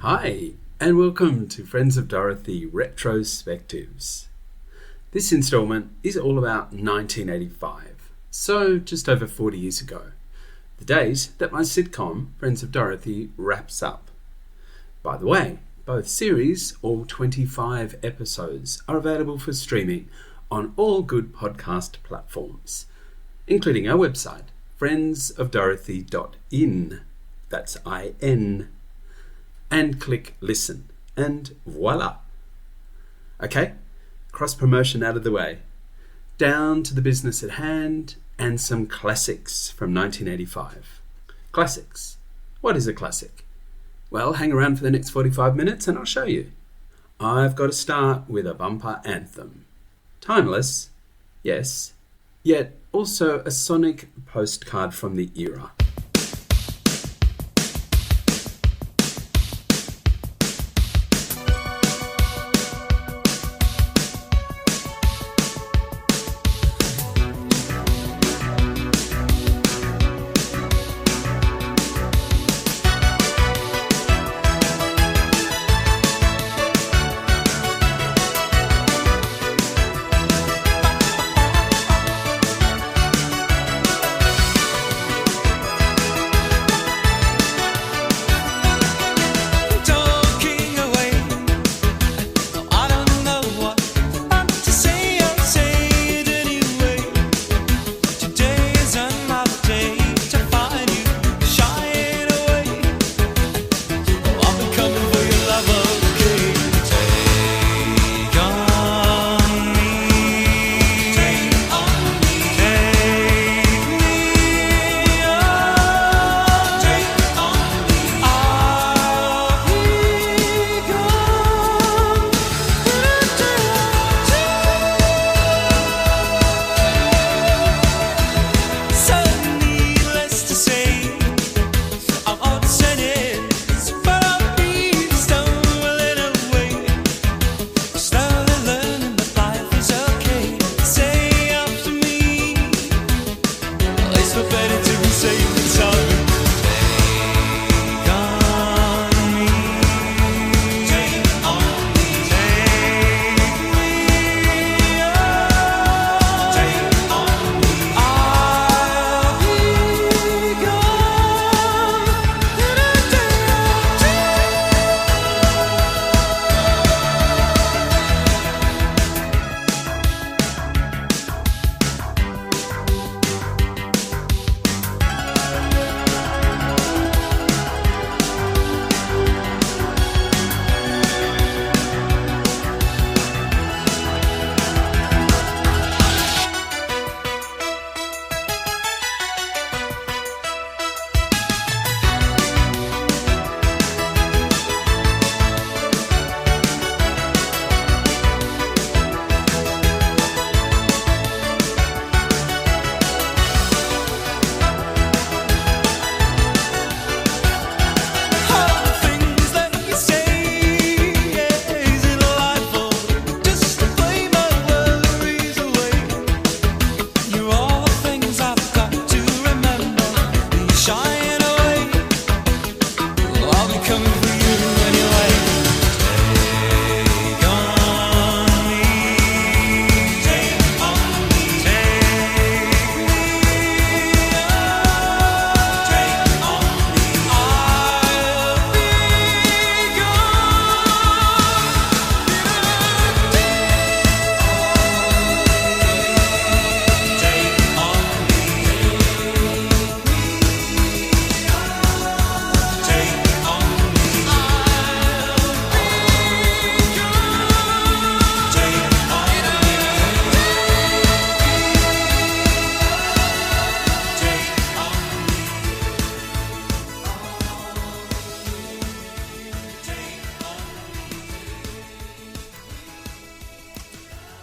Hi, and welcome to Friends of Dorothy Retro-Spectives. This instalment is all about 1985, so just over 40 years ago, the days that my sitcom Friends of Dorothy wraps up. By the way, both series, all 25 episodes, are available for streaming on all good podcast platforms, including our website, friendsofdorothy.in, that's I-N, and click listen, and voila. Okay, cross-promotion out of the way. Down to the business at hand and some classics from 1985. Classics. What is a classic? Well, hang around for the next 45 minutes and I'll show you. I've got to start with a bumper anthem. Timeless, yes, yet also a sonic postcard from the era.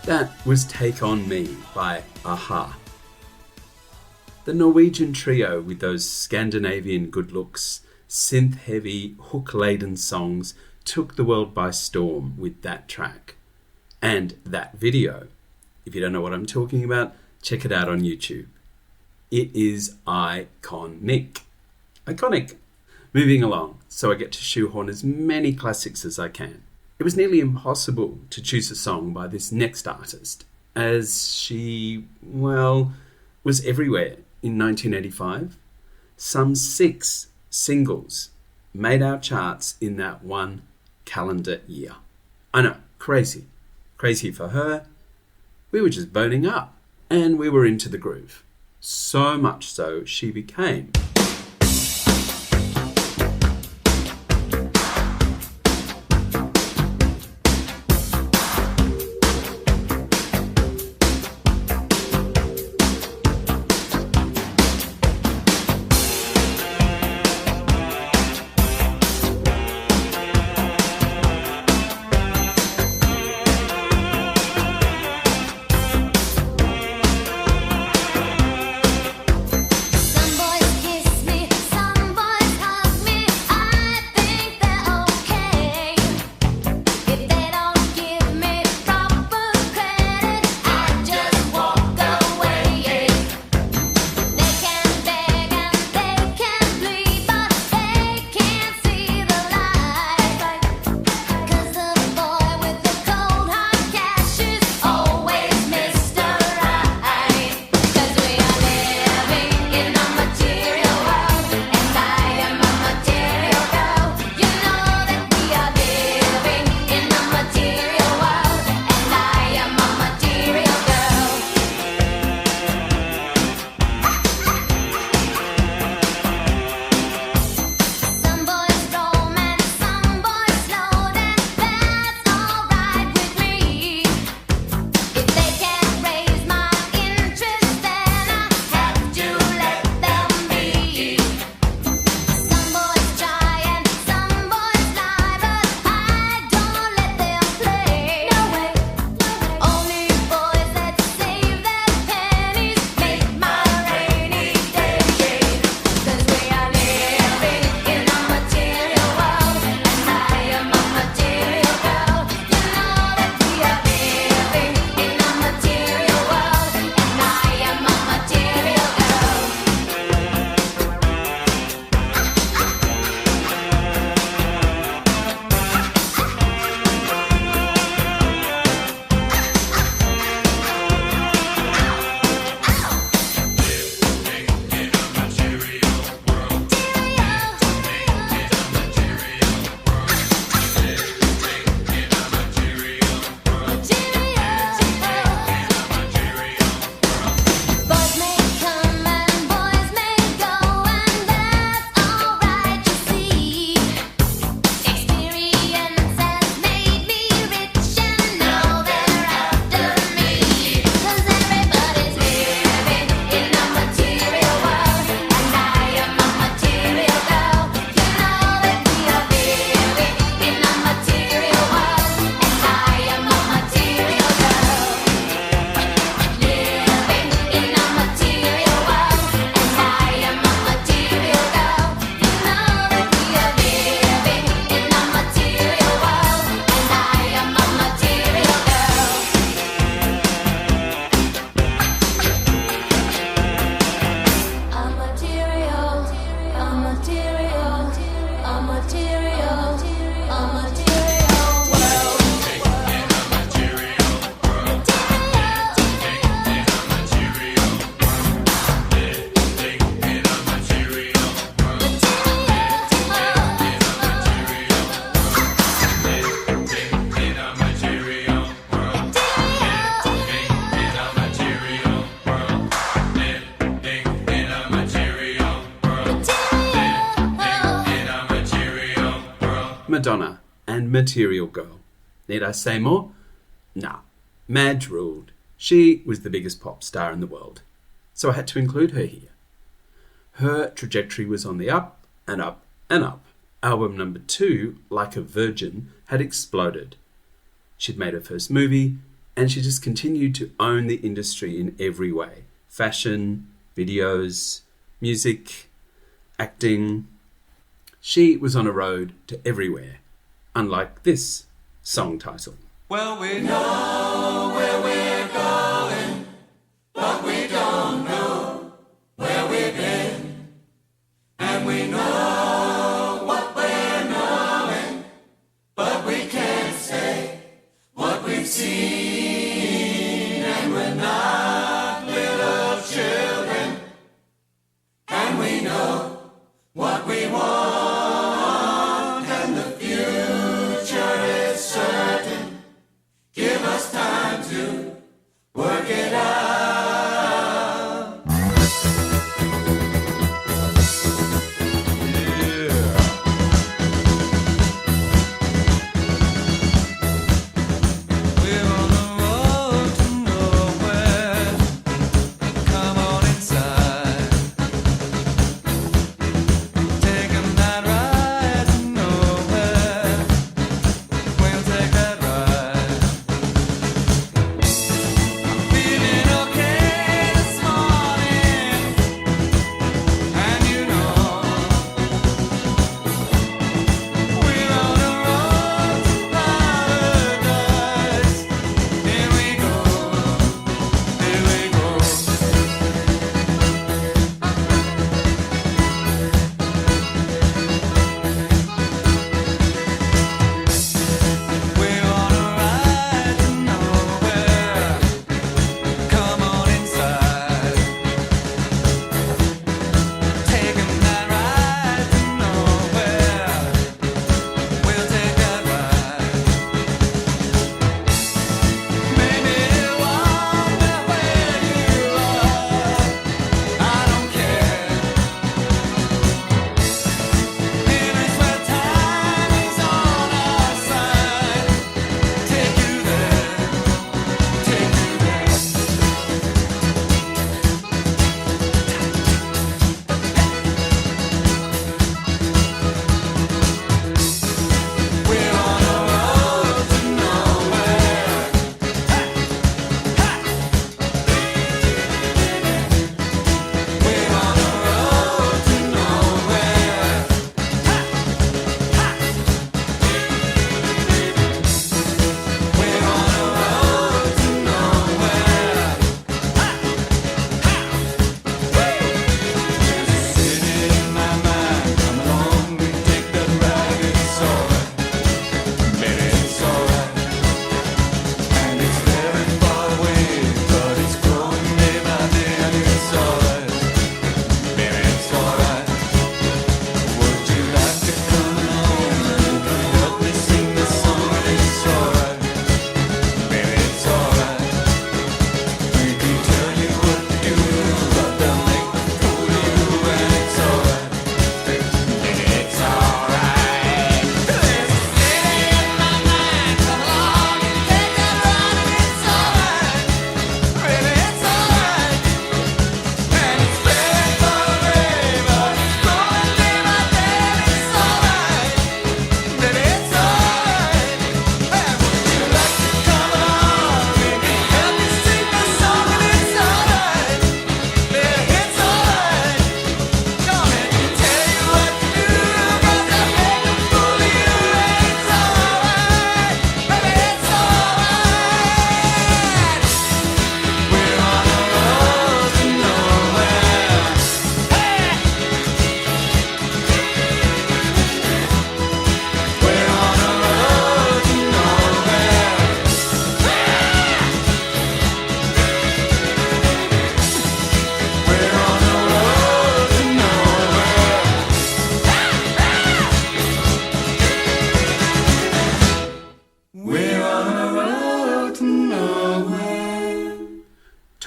That was Take On Me by a-ha. The Norwegian trio with those Scandinavian good looks, synth-heavy, hook-laden songs took the world by storm with that track. And that video. If you don't know what I'm talking about, check it out on YouTube. It is iconic. Iconic. Moving along, so I get to shoehorn as many classics as I can. It was nearly impossible to choose a song by this next artist, as she, well, was everywhere in 1985. Some 6 singles made our charts in that one calendar year. I know, crazy. Crazy for her. We were just boning up, and we were into the groove. So much so, she became Madonna and Material Girl. Need I say more? Nah. Madge ruled. She was the biggest pop star in the world. So I had to include her here. Her trajectory was on the up and up and up. Album number 2, Like a Virgin, had exploded. She'd made her first movie, and she just continued to own the industry in every way. Fashion, videos, music, acting. She was on a road to everywhere, unlike this song title. Well, we know where we're going, but we don't know where we've been. And we know not little children, and we know what we want, and the future is certain. Give us time to work it out.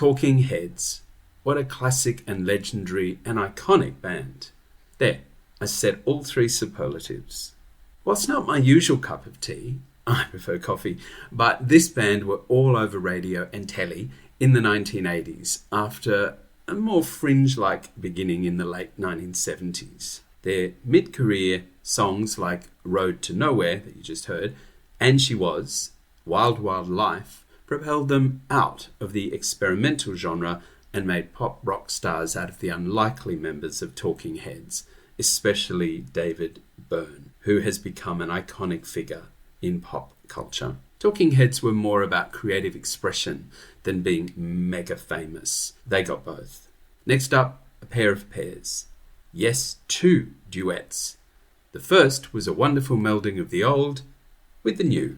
Talking Heads. What a classic and legendary and iconic band. There, I said all three superlatives. Whilst not my usual cup of tea, I prefer coffee, but this band were all over radio and telly in the 1980s after a more fringe-like beginning in the late 1970s. Their mid-career songs like Road to Nowhere, that you just heard, and She Was, Wild Wild Life, propelled them out of the experimental genre and made pop rock stars out of the unlikely members of Talking Heads, especially David Byrne, who has become an iconic figure in pop culture. Talking Heads were more about creative expression than being mega famous. They got both. Next up, a pair of pairs. Yes, two duets. The first was a wonderful melding of the old with the new.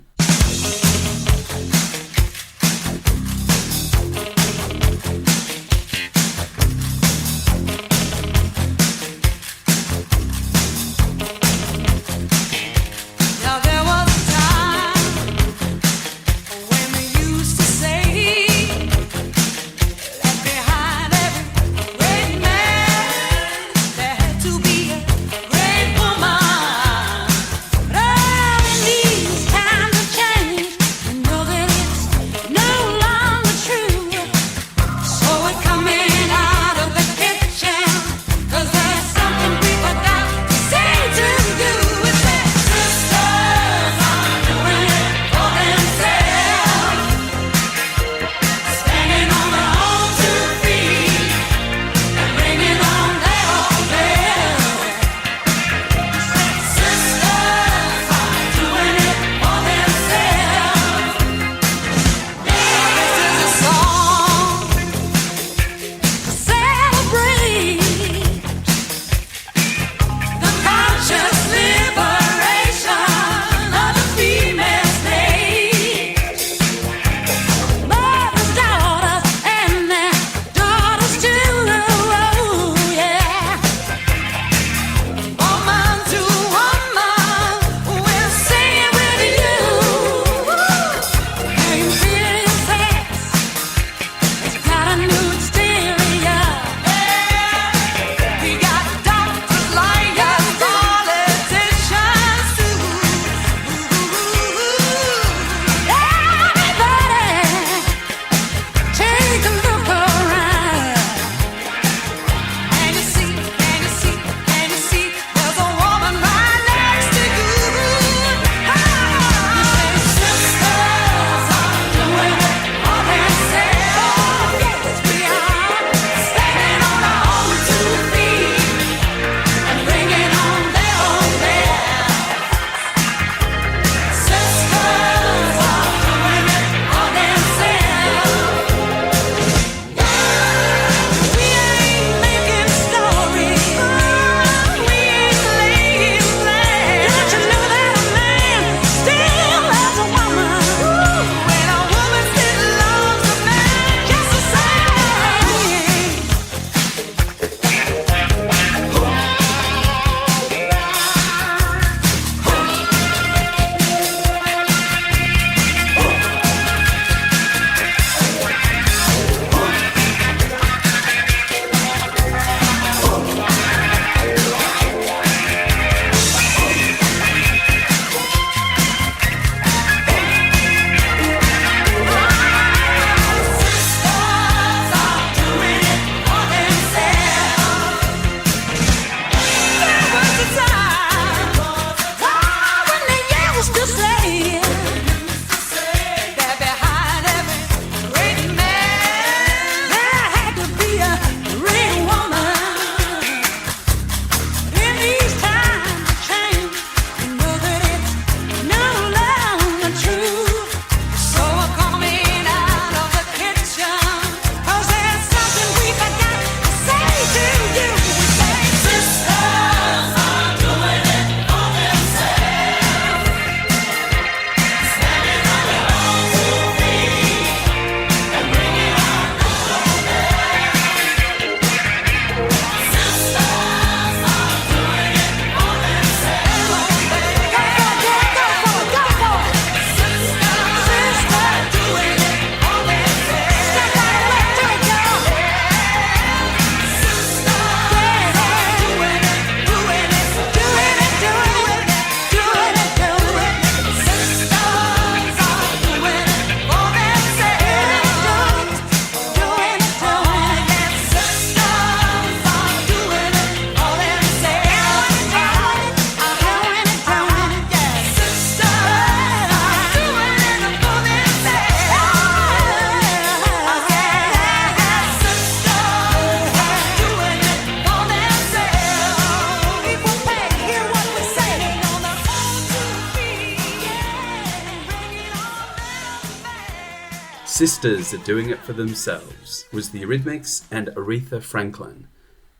Sisters Are Doing It For Themselves was the Eurythmics and Aretha Franklin,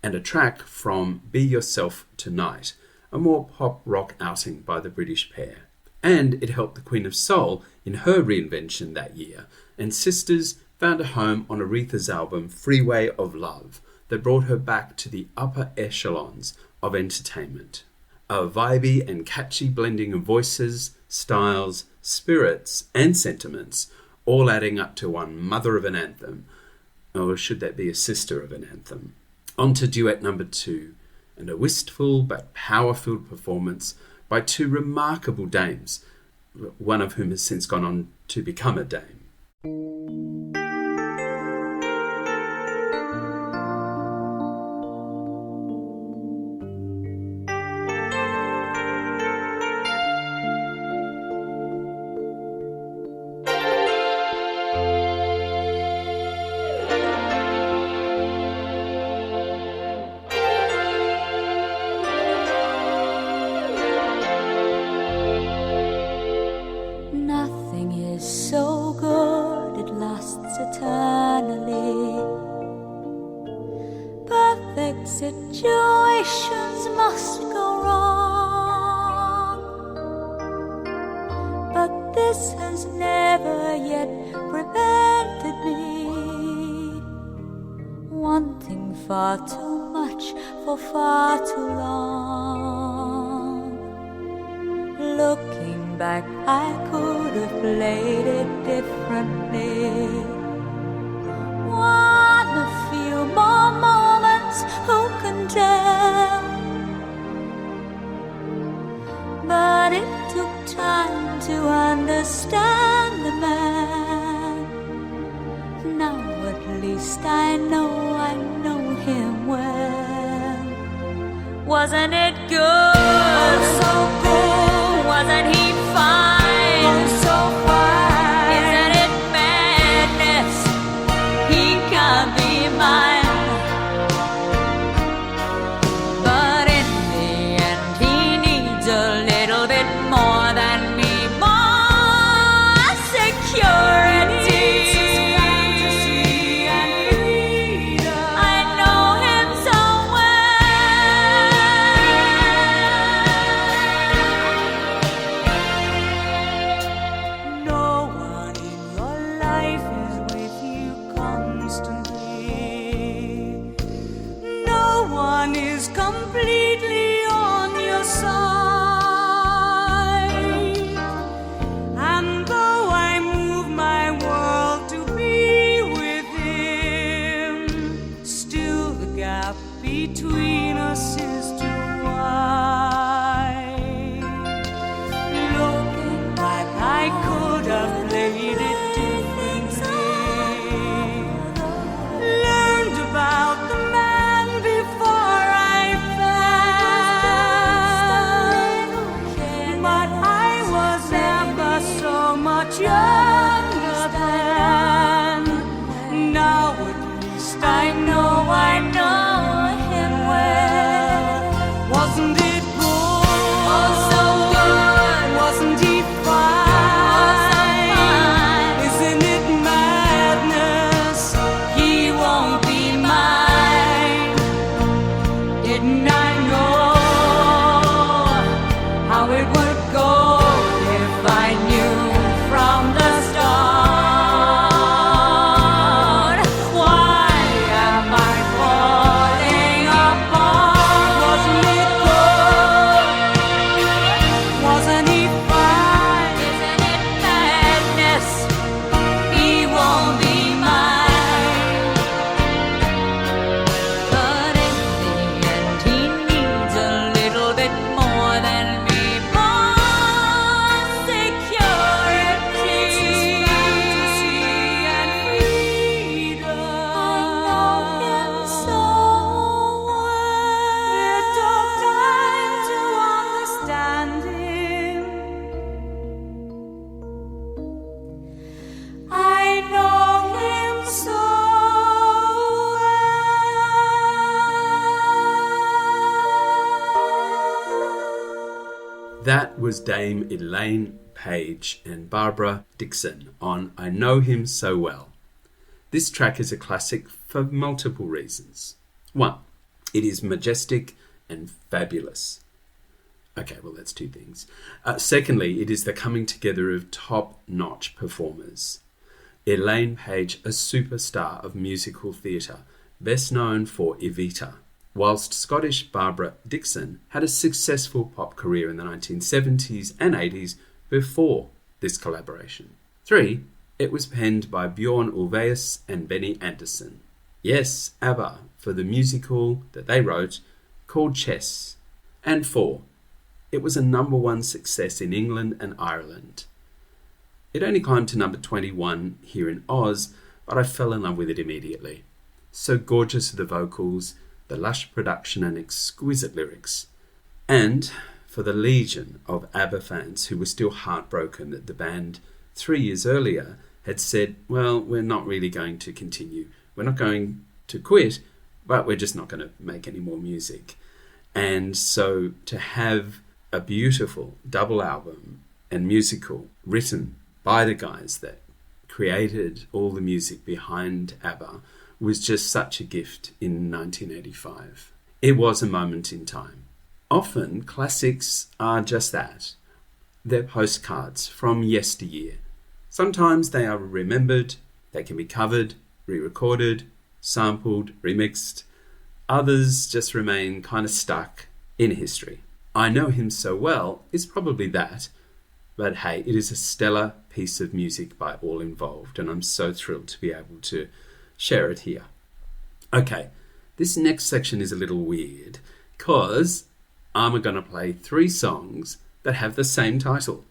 and a track from Be Yourself Tonight, a more pop rock outing by the British pair. And it helped the Queen of Soul in her reinvention that year, and Sisters found a home on Aretha's album Freeway of Love that brought her back to the upper echelons of entertainment. A vibey and catchy blending of voices, styles, spirits and sentiments, all adding up to one mother of an anthem, or should that be a sister of an anthem. On to duet number 2, and a wistful but power-filled performance by two remarkable dames, one of whom has since gone on to become a dame. Situations must go wrong, but this has never yet prevented me wanting far too much for far too long. Looking back, I could have played it differently. Want a few more moments, who can tell? But it took time to understand the man. Now at least I know him well. Wasn't it good? Oh, so good. Wasn't he fine? Oh, so fine. Isn't it madness? He can't be mine. Between us is too wide. Looking back, I could have played it differently. Learned about the man before I fell, but I was never so much younger then. Now at least I know. Wasn't it good? Oh, so good. Wasn't he fine? Oh, so fine. Isn't it madness? He won't be mine. Didn't I know how it would go if I knew from the start? Why am I falling apart? Wasn't it good? Wasn't he fine? Isn't it madness? He won't be mine. But in the end, he needs a little bit more than me. More security and freedom. I know him so well. It took time to understand him. I know him so well. That was Dame Elaine Page and Barbara Dickson on I Know Him So Well. This track is a classic for multiple reasons. 1. It is majestic and fabulous. Okay, well, that's two things. Secondly, it is the coming together of top-notch performers. Elaine Page, a superstar of musical theatre, best known for Evita, whilst Scottish Barbara Dickson had a successful pop career in the 1970s and 80s before this collaboration. 3. It was penned by Bjorn Ulvaeus and Benny Andersson. Yes, ABBA, for the musical that they wrote called Chess. And 4. It was a number 1 success in England and Ireland. It only climbed to number 21 here in Oz, but I fell in love with it immediately. So gorgeous are the vocals, the lush production and exquisite lyrics. And for the legion of ABBA fans who were still heartbroken that the band 3 years earlier had said, well, we're not really going to continue. We're not going to quit, but we're just not going to make any more music. And so to have a beautiful double album and musical written by the guys that created all the music behind ABBA was just such a gift in 1985. It was a moment in time. Often classics are just that. They're postcards from yesteryear. Sometimes they are remembered, they can be covered, re-recorded, sampled, remixed. Others just remain kind of stuck in history. I Know Him So Well is probably that, but hey, it is a stellar piece of music by all involved, and I'm so thrilled to be able to share it here. Okay, this next section is a little weird, because I'm going to play 3 songs that have the same title.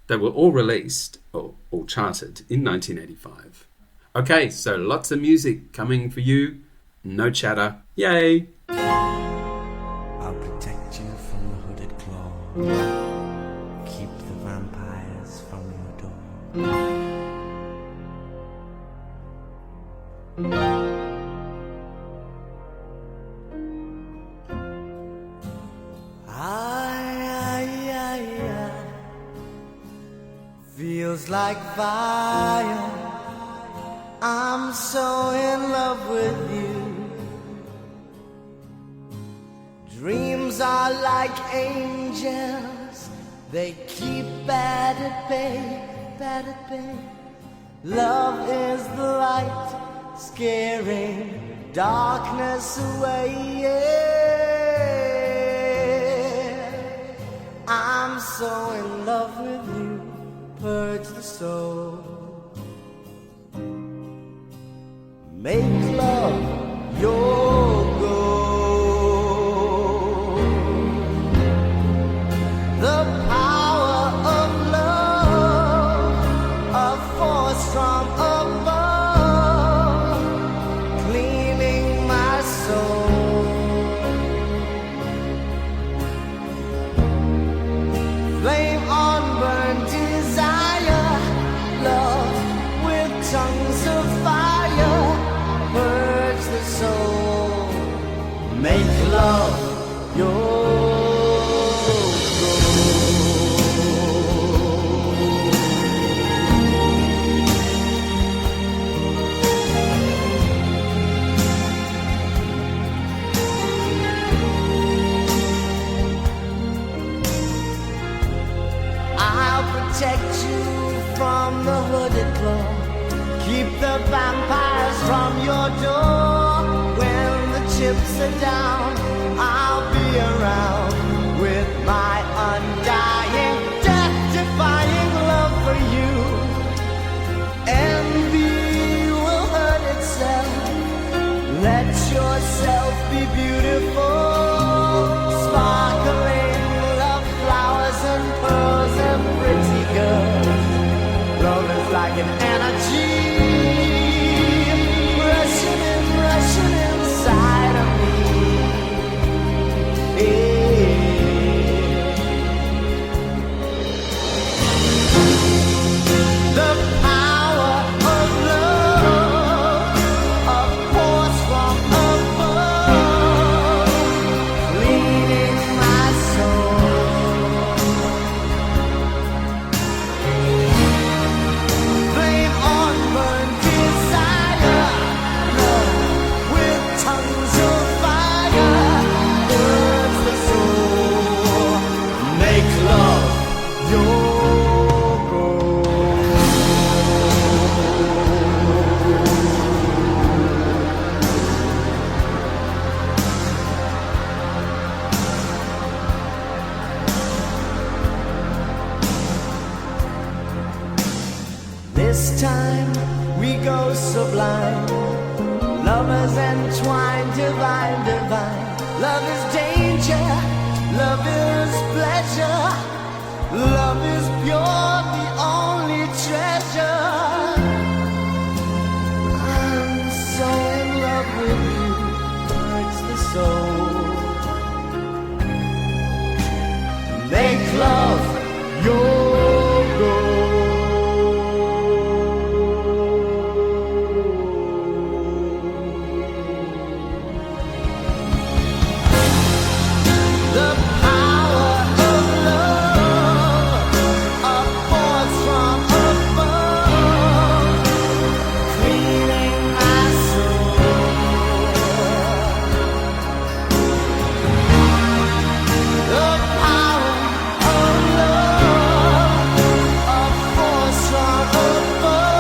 They were all released, or all charted, in 1985. Okay, so lots of music coming for you. No chatter. Yay! I'll protect you from the hooded claw. Keep the vampires from your door. Feels like fire. I'm so in love with you. Dreams are like angels. They keep bad at bay, bad at bay. Love is the light, scaring darkness away. Yeah. I'm so in love with you. Purge the soul. Make love your goal. The power of love, a force from above, cleaning my soul. Flame on burn desire, love with tongues of fire. Purge the soul, make love your goal. I'll protect you from the hooded claw. Keep the vampires from your door. When the chips are down, I'll be around with my undying, death-defying love for you. Envy will hurt itself. Let yourself be beautiful. Sparkling love flowers and pearls and pretty girls. Love is like an energy. Rushing inside of me. The power of love, a force from above. Next time we go sublime, lovers entwined, divine, divine. Love is danger, love is pleasure, love is pure, the only treasure. I'm so in love with you, hurts the soul. Make love your goal. The power of love, a force from above, cleaning my soul. The power of love, a force from above,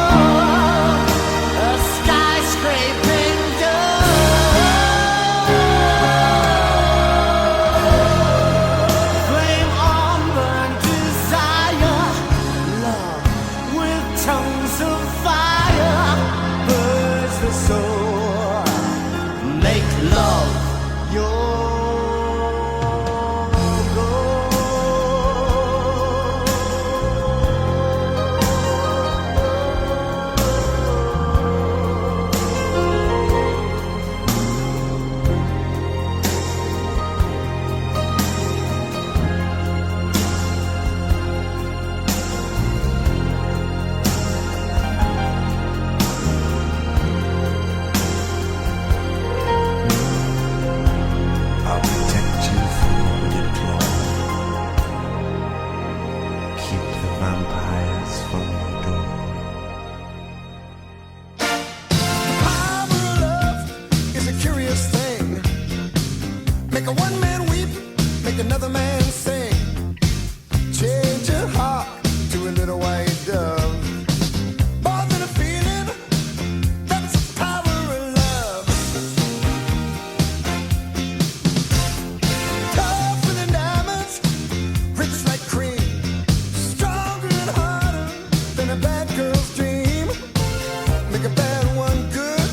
a skyscraping dove. Flame on burn desire, love with tongues of fire, burns the soul. Make love your I'll protect you from wounded claw. Keep the vampires from your door. Power of love is a curious thing. Make a one man weep, make another man sing. Change your heart to a little white dove. More than a feeling, that's the power of love. Tougher than diamonds, rich like cream, stronger and harder than a bad girl's dream. Make a bad one good,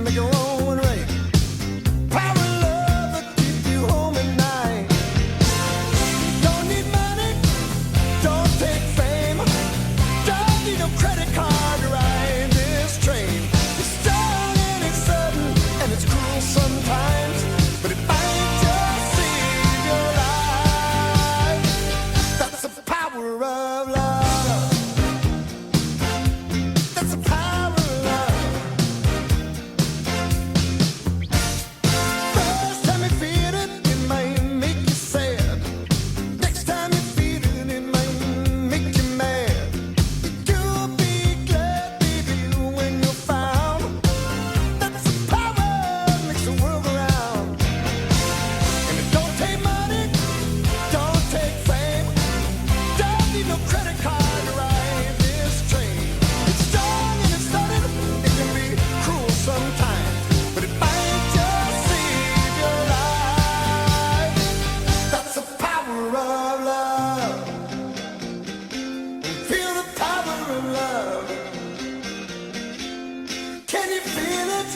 make a wrong one right. Power of love that keep you home at night. Don't need money, don't take fame, don't need no credit card to ride this train. It's strong and it's sudden and it's cruel sometimes, but it might just save your life. That's the power of love. That's the power of love. First time you feel it, it might make you sad. Next time you feel it, it might make you mad. You'll be glad, baby, when you're found. That's the power that makes the world go round. And it don't take money, don't take fame, don't need no credit card to ride this train. It's strong and it's sudden, it can be cruel sometimes, but it might just save your life. That's the power of love. Feel the power of love. Can you feel it?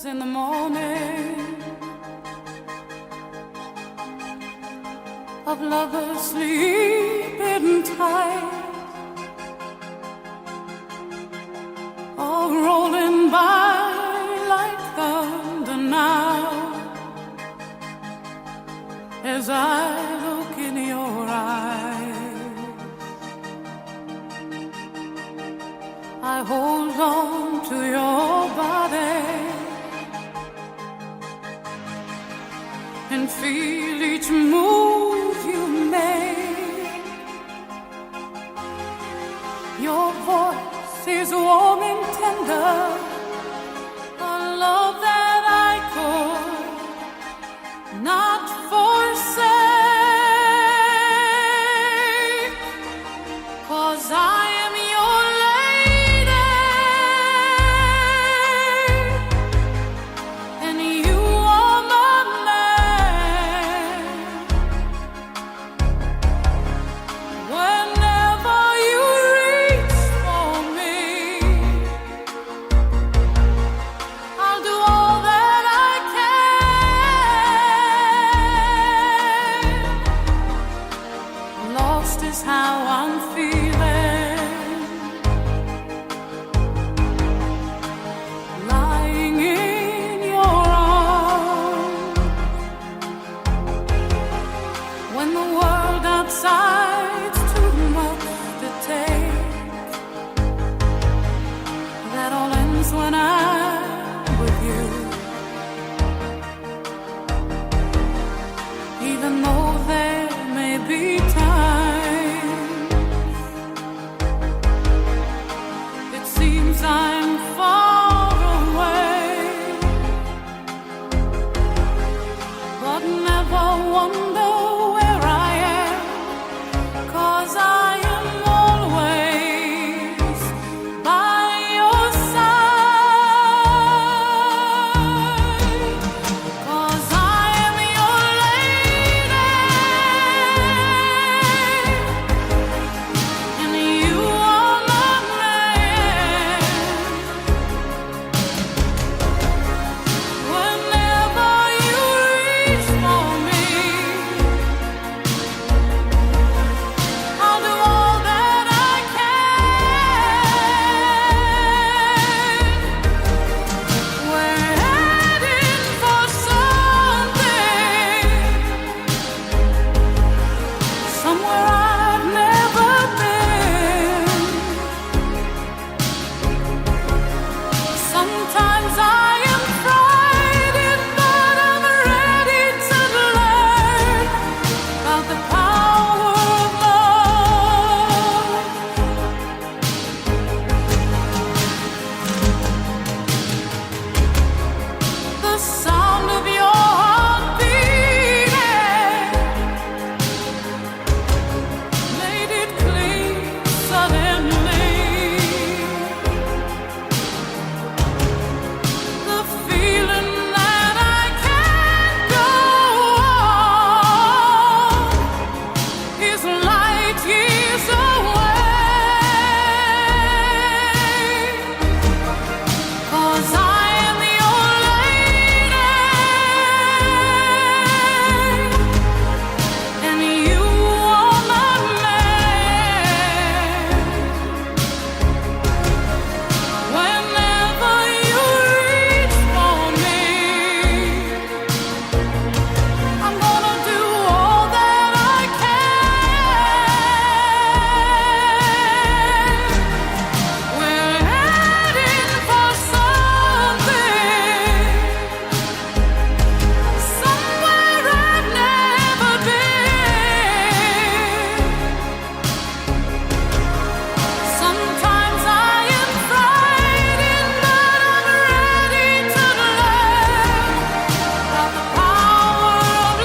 colors in the morning of lovers sleeping tight, all rolling by like thunder now as I look in your eyes. I hold on to your body and feel each move you make. Your voice is warm and tender, a love that I could not forsake, 'cause I am your lady and you are my man. Whenever you reach for me, I'll do all that I can. Lost is how I'm feeling, lying in your arms, when the world outside's too much to take. That all ends when I'm with you, even though there may be times it seems I'm far away, but never wonder where I am, 'cause I am always by your side, 'cause I am your lady and you are my man. Whenever you reach for me, I'll do all that I can. We're heading for something, somewhere I've never been. Sometimes I am frightened, but I'm ready to learn about the power of love. The sound of your heart beating made it clear suddenly. The feeling that I can't go on is light years away, 'cause I am your lady and you are my man. Whenever you reach for me, I'm gonna do all that I can. We're heading for something, somewhere I've never been. Sometimes I am frightened, but I'm ready to learn about the power of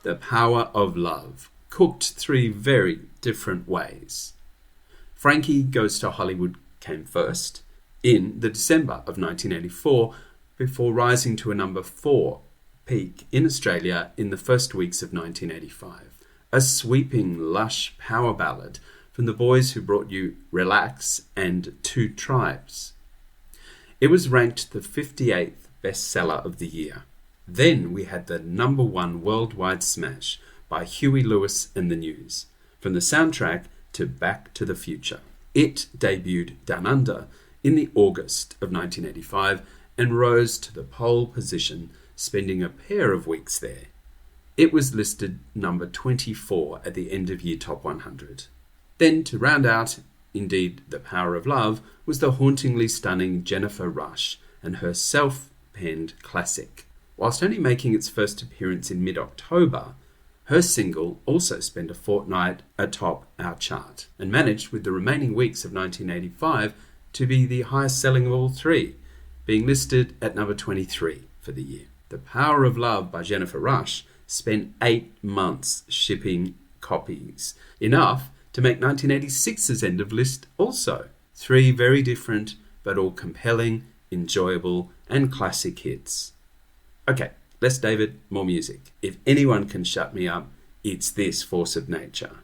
The Power of Love, cooked three very different ways. Frankie Goes to Hollywood came first in the December of 1984 before rising to a number 4 peak in Australia in the first weeks of 1985. A sweeping, lush power ballad from the boys who brought you Relax and Two Tribes. It was ranked the 58th bestseller of the year. Then we had the number 1 worldwide smash by Huey Lewis and the News, from the soundtrack to Back to the Future. It debuted Down Under in the August of 1985 and rose to the pole position, spending a pair of weeks there. It was listed number 24 at the end of year top 100. Then, to round out, indeed, the power of love, was the hauntingly stunning Jennifer Rush and her self-penned classic. Whilst only making its first appearance in mid-October, her single also spent a fortnight atop our chart and managed, with the remaining weeks of 1985, to be the highest selling of all three, being listed at number 23 for the year. The Power of Love by Jennifer Rush spent 8 months shipping copies, enough to make 1986's end of list also. 3 very different but all compelling, enjoyable and classic hits. Okay, less David, more music. If anyone can shut me up, it's this force of nature.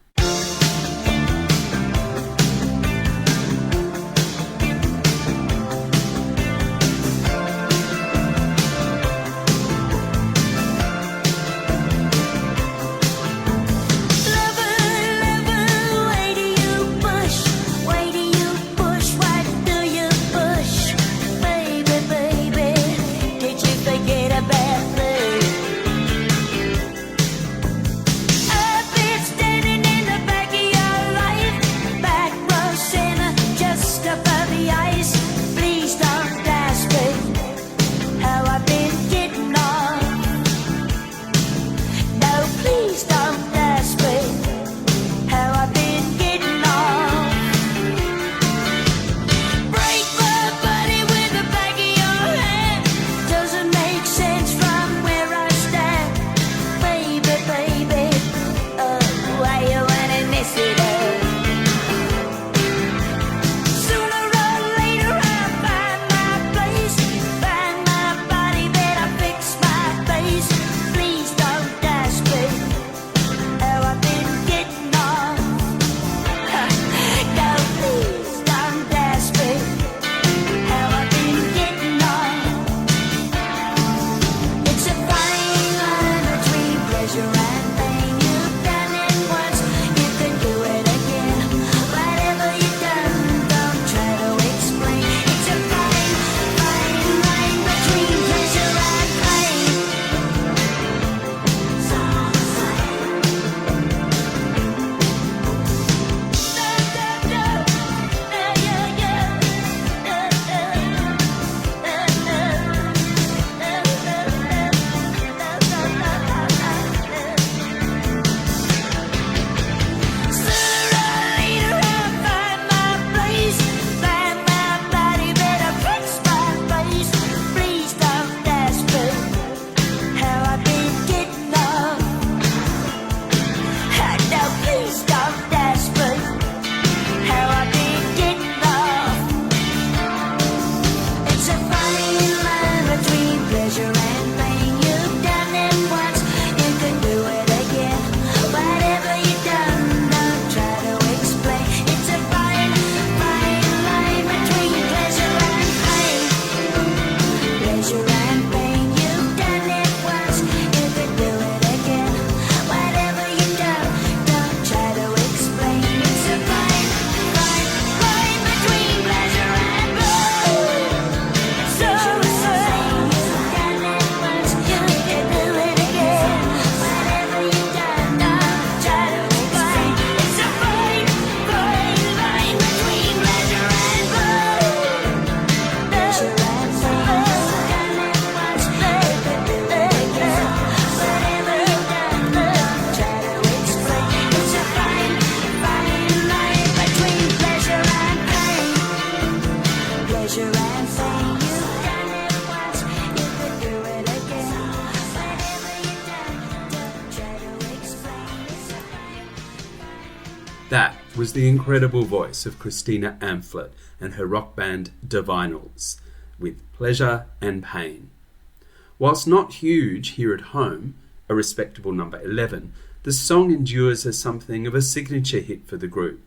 That was the incredible voice of Christina Amphlett and her rock band Divinals, with pleasure and pain. Whilst not huge here at home, a respectable number 11, the song endures as something of a signature hit for the group,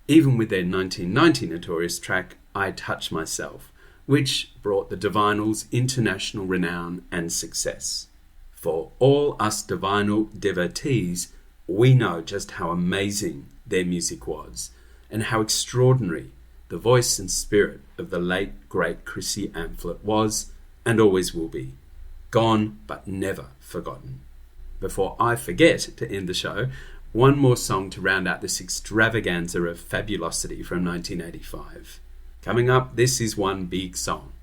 even with their 1990 notorious track, I Touch Myself, which brought the Divinals international renown and success. For all us Divinal devotees, we know just how amazing their music was, and how extraordinary the voice and spirit of the late, great Chrissy Amphlett was, and always will be. Gone, but never forgotten. Before I forget to end the show, one more song to round out this extravaganza of fabulosity from 1985. Coming up, this is one big song.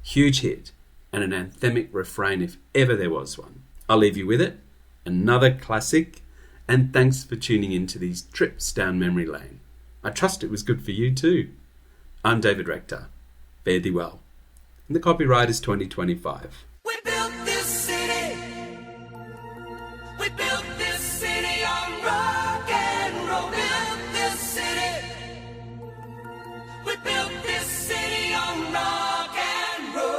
Huge hit, and an anthemic refrain if ever there was one. I'll leave you with it. Another classic, and thanks for tuning in to these trips down memory lane. I trust it was good for you too. I'm David Rector. Fare thee well. And the copyright is 2025. We built this city. We built this city on rock and roll. Built this city. We built this city on rock and roll.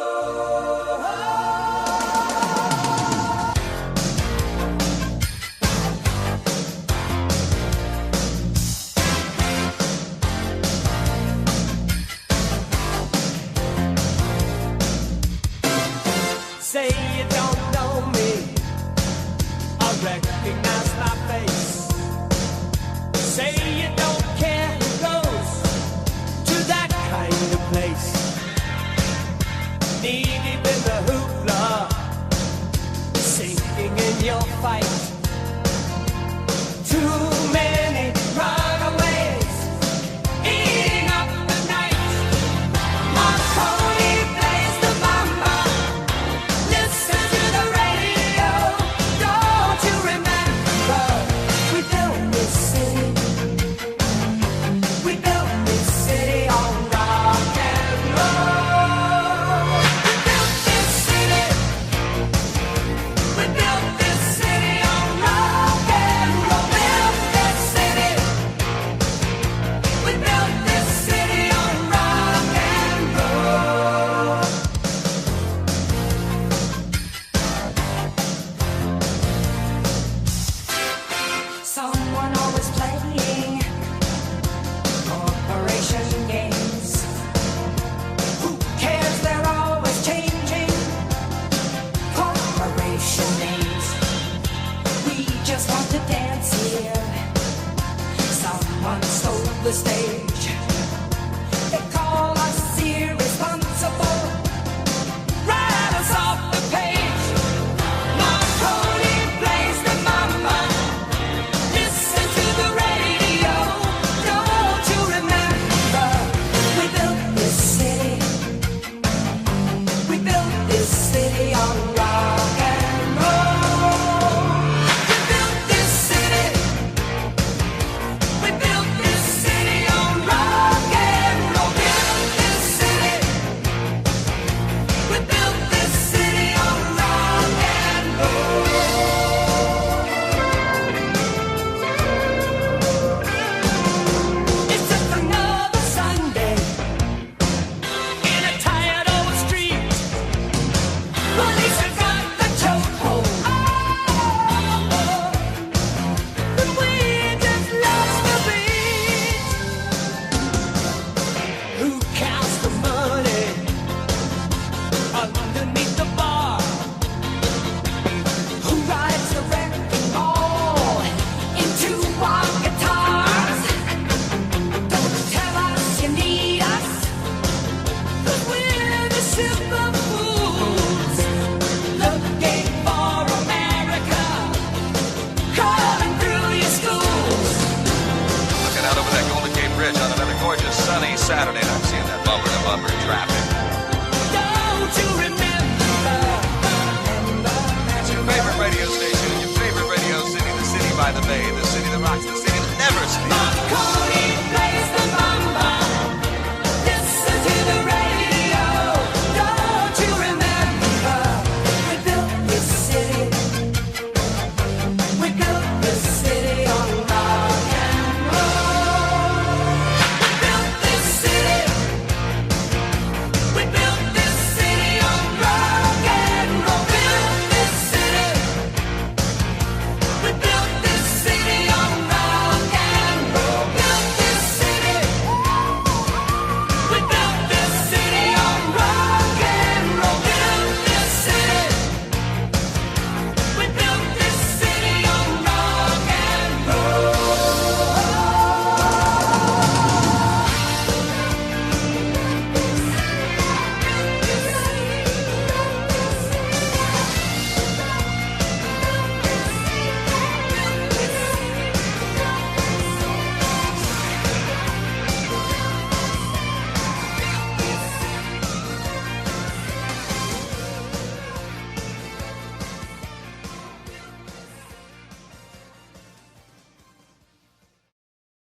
Say you don't know me, I recognize my face. Say you don't care who goes to that kind of place. Knee deep in the hoopla, sinking in your fight. Too many runaways, eating up the night. Marconi plays the mama. Listen to the radio. Don't you remember? We built this city. We built this city on rock and roll. We built this city. We built this city on rock and roll. Built this city. We built this city on rock and roll. Someone always playing corporation games. Who cares? They're always changing corporation names. We just want to dance here. Someone stole the stage. They call us irresponsible. Write us off the page. Marconi plays the mama. Listen to the radio. Don't you remember? We built this city. We built this city on rock and roll. We built this city. We built this city on rock and roll. Built this city. We built this city on rock and roll. It's just another Sunday in a tired old street. Police have got the chokehold, but we just lost the beat. Who counts the money underneath the bar? Who rides the wrecking ball into our guitars? Don't tell us you need us, 'cause we're the simple fools looking for America, calling through your schools. Looking out over that Golden Gate Bridge on another gorgeous sunny Saturday, and I'm seeing that bumper-to-bumper traffic. Don't you remember? It's your favorite radio station, your favorite radio city, the city by the bay, the city that rocks, the city that never sleeps. Marconi